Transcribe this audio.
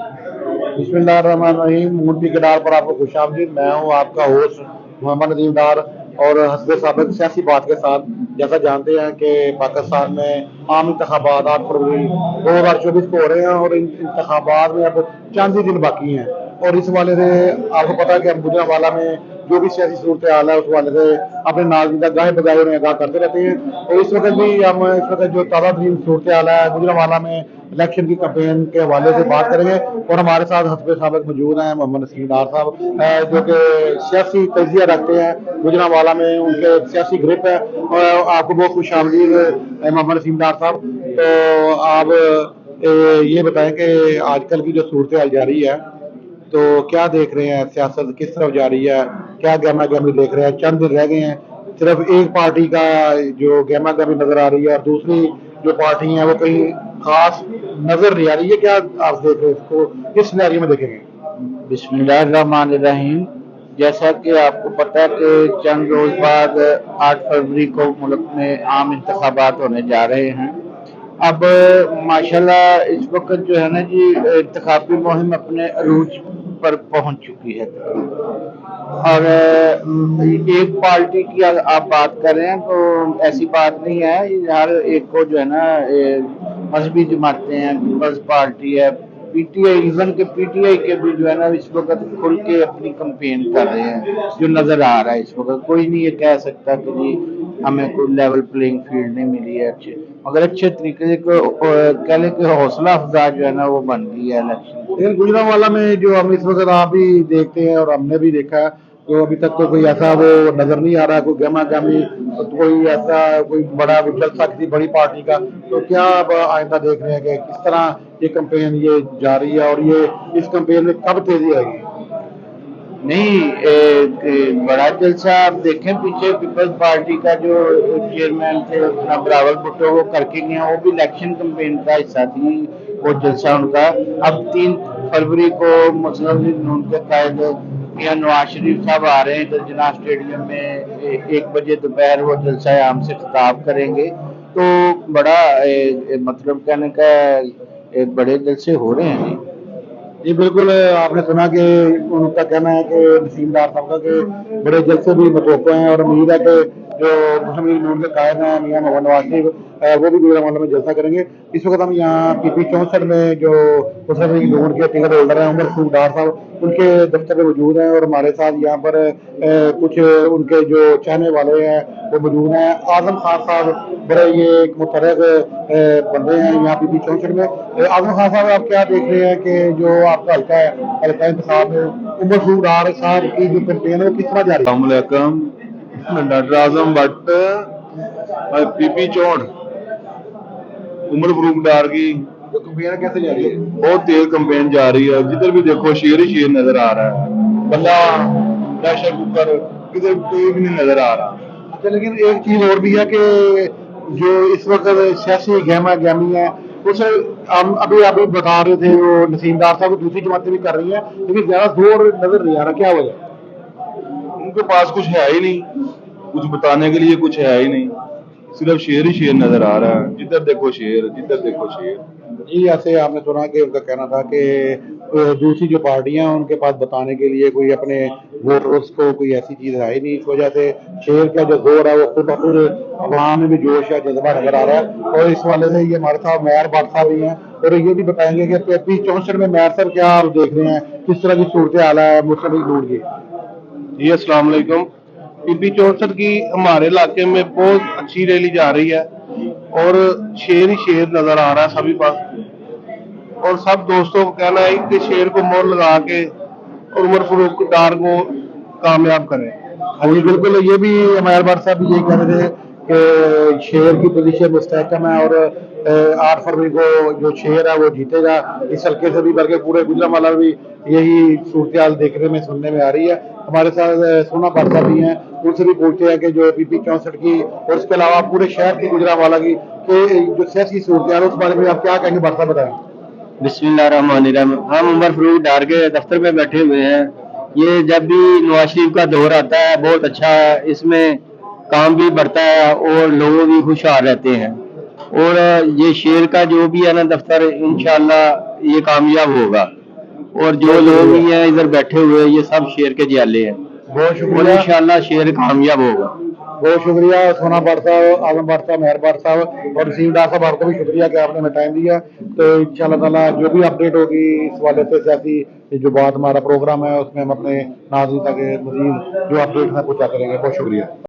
बिस्मिल्लाहिर्रहमानिर्रहीम। मूड की किनार पर आपको खुशामदीद। मैं हूँ आपका होस्ट मोहम्मद नदीम डार। और हस्ब साबिक सियासी बात के साथ, जैसा जानते हैं कि पाकिस्तान में आम इंतखाबात 8 फरवरी 2024 को हो रहे हैं और इन इंतखाबात में अब चंद ही दिन बाकी हैं। और इस वाले से आपको पता है कि हम गुजरांवाला में जो भी सियासी सूरत हाल है उस वाले से अपने नाज़रीन तक गाहे बगाहे उन्हें आगाह करते रहते हैं। और इस वक्त भी हम इस वक्त जो ताज़ा तरीन सूरत हाल है गुजरांवाला में इलेक्शन की कैंपेन के हवाले से बात करेंगे। और हमारे साथ हस्ब साबिक मौजूद हैं मोहम्मद नसीम डार साहब, जो कि सियासी तजिया रखते हैं गुजरांवाला में, उनके सियासी ग्रुप है। और आपको बहुत खुश आमदीद मोहम्मद नसीम डार साहब। तो आप ये बताएं कि आजकल की जो सूरत हाल जारी है, तो क्या देख रहे हैं, सियासत किस तरफ जा रही है, क्या गहमा गहमी देख रहे हैं? चंद दिन रह गए हैं, सिर्फ एक पार्टी का जो गहमा गहमी नजर आ रही है और दूसरी जो पार्टी है वो कहीं खास नजर नहीं आ रही है। क्या आप देख रहे हैं इसको, किस सिनेरियो में देखेंगे? बिस्मिल्लाहिर्रहमानिर्रहीम। जैसा कि आपको पता है कि चंद रोज बाद 8 फरवरी को मुल्क में आम इंतखाबात होने जा रहे हैं। अब माशाल्लाह इस वक्त जो है ना जी, इंतखाबी मुहिम अपने अरूज पर पहुंच चुकी है। और एक पार्टी की आप बात कर रहे हैं तो ऐसी बात नहीं है। हर एक को जो है ना, मजहबी जमातें हैं, पीपल्स पार्टी है, पीटीआई, इवन के पीटीआई के भी जो है ना इस वक्त खुल के अपनी कंपेन कर रहे हैं। जो नजर आ रहा है इस वक्त, कोई नहीं ये कह सकता कि जी हमें कोई लेवल प्लेइंग फील्ड नहीं मिली है अच्छे, मगर अच्छे तरीके से कह लें कि हौसला अफजा जो है ना वो बन गई है इलेक्शन। लेकिन गुजरांवाला में जो हम इस वक्त आप भी देखते हैं और हमने भी देखा है, तो अभी तक तो कोई ऐसा वो नजर नहीं आ रहा, कोई गहमा गहमी, कोई ऐसा कोई बड़ा जलसा किसी बड़ी पार्टी का। तो क्या आप आइंदा देख रहे हैं कि किस तरह ये कैंपेन ये जारी है और ये इस कैंपेन में कब तेजी आएगी? नहीं, बड़ा जलसा आप देखें, पीछे पीपल्स पार्टी का जो चेयरमैन थे अपना बिलावल भुट्टो, वो करके गए, वो भी इलेक्शन कैंपेन का हिस्सा थी वो जलसा उनका। अब 3 फरवरी को मुस्लिम लीग नून के कायद मियां नवाज शरीफ साहब आ रहे हैं इधर जिन्ना स्टेडियम में, 1 बजे दोपहर वो जलसा आम से खिताब करेंगे। तो बड़ा मतलब कहने का एक बड़े जलसे हो रहे हैं जी। जी बिल्कुल, आपने सुना कि उनका कहना है कि नसीम डार साहब का कि बड़े जलसे भी मतवक्को हैं और उम्मीद है कि जो मुस्लिम लीग नून के कायद हैं मियां मोहम्मद नवाज शरीफ, वो भी गुजरांवाला में जलसा करेंगे। इस वक्त हम यहाँ पीपी 64 में जो मुस्लिम लीग नून के टिकट होल्डर हैं उमर फारूक डार साहब, उनके दफ्तर में मौजूद हैं। और हमारे साथ यहाँ पर कुछ उनके जो चाहने वाले हैं वो मौजूद हैं। आजम खान साहब बड़े ये एक मुतरक बंदे हैं यहाँ पीपी 64 में। आजम खान साहब, आप क्या देख रहे हैं कि जो आपका हल्का इंतखाब है, उमर फारूक डार साहब की जो कैंपेन है वो किस तरह जारी है? अस्सलामुअलैकुम। डॉक्टर आजम भट्ट, पीपी 64, उमर फरूक डार की जो कैंपेन कैसे जारी है? बहुत तेज कंपेन जा रही है। जिधर भी देखो शेर ही शेर नजर आ रहा है। बंदा प्रेशर कुकर किधर कोई भी नहीं नजर आ रहा। अच्छा, लेकिन एक चीज और भी है कि जो इस वक्त सियासी गहमा गहमी है उसे हम अभी बता रहे थे, वो नसीम डार साहब को दूसरी जमातें भी कर रही हैं, लेकिन ज्यादा जोर नजर नहीं आ रहा। क्या वजह? उनके पास कुछ है ही नहीं, कुछ बताने के लिए कुछ है ही नहीं, सिर्फ शेर ही शेर नजर आ रहा है। जिधर देखो शेर, जिधर देखो शेर। जी, ऐसे आपने सुना कि उनका कहना था कि दूसरी जो पार्टियां हैं उनके पास बताने के लिए कोई अपने वोटर्स को कोई ऐसी चीज है ही नहीं। इस वजह से शेर का जो जोर है वो खुद अवाम में भी जोश या जज्बा नजर आ रहा है। और इस वाले से ये हमारे साथ मेयर भट्ट साहब भी हैं और ये भी बताएंगे कि पी 64 में मेयर साहब क्या आप देख रहे हैं, किस तरह की सूरत हाल है मुस्लिम लीग नून की? जी अस्सलाम वालेकुम। पीपी 64 की हमारे इलाके में बहुत अच्छी रैली जा रही है और शेर ही शेर नजर आ रहा है सभी पास। और सब दोस्तों को कहना है कि शेर को मोहर लगा के और उमर फारूक डार को कामयाब करें। हाँ जी बिल्कुल, ये भी हमारे बार साहब भी यही कह रहे थे कि शेर की पोजीशन मुस्तहकम है और 8 फरवरी को जो शेर है वो जीतेगा इस हल्के से भी, बल्कि पूरे गुजरांवाला में भी यही सूरत हाल देखने में सुनने में आ रही है। हमारे साथ सोना भट्ट साहब भी हैं, उनसे भी पूछते हैं कि जो पीपी 64 की और इसके अलावा पूरे शहर की गुजरांवाला की जो सियासी सूरत हाल है उस बारे में आप क्या कहेंगे? भट्ट साहब बताएं। बिस्मिल्लाहिर्रहमानिर्रहीम। हम उमर फरूक डार के दफ्तर में बैठे हुए हैं। ये जब भी नवाज शरीफ का दौर आता है बहुत अच्छा है, इसमें काम भी बढ़ता है और लोग भी खुशहाल रहते हैं। और ये शेर का जो भी है ना दफ्तर, इंशाल्लाह ये कामयाब होगा। اور جو لوگ بھی ہیں ادھر بیٹھے ہوئے یہ سب شیر کے جیالے ہیں بہت اور شکریہ، انشاءاللہ شیر کامیاب ہوگا. بہت شکریہ سونا بٹ صاحب، اعظم بٹ صاحب، مہر بٹ صاحب اور نسیم ڈار صاحب، آپ کو بھی شکریہ کہ آپ نے ہمیں ٹائم دیا. تو ان شاء اللہ تعالیٰ جو بھی اپڈیٹ ہوگی اس والے سے سیاسی جو بات ہمارا پروگرام ہے اس میں ہم اپنے ناظرین تک مزید جو اپڈیٹ ہے پہنچاتے رہیں گے. بہت شکریہ.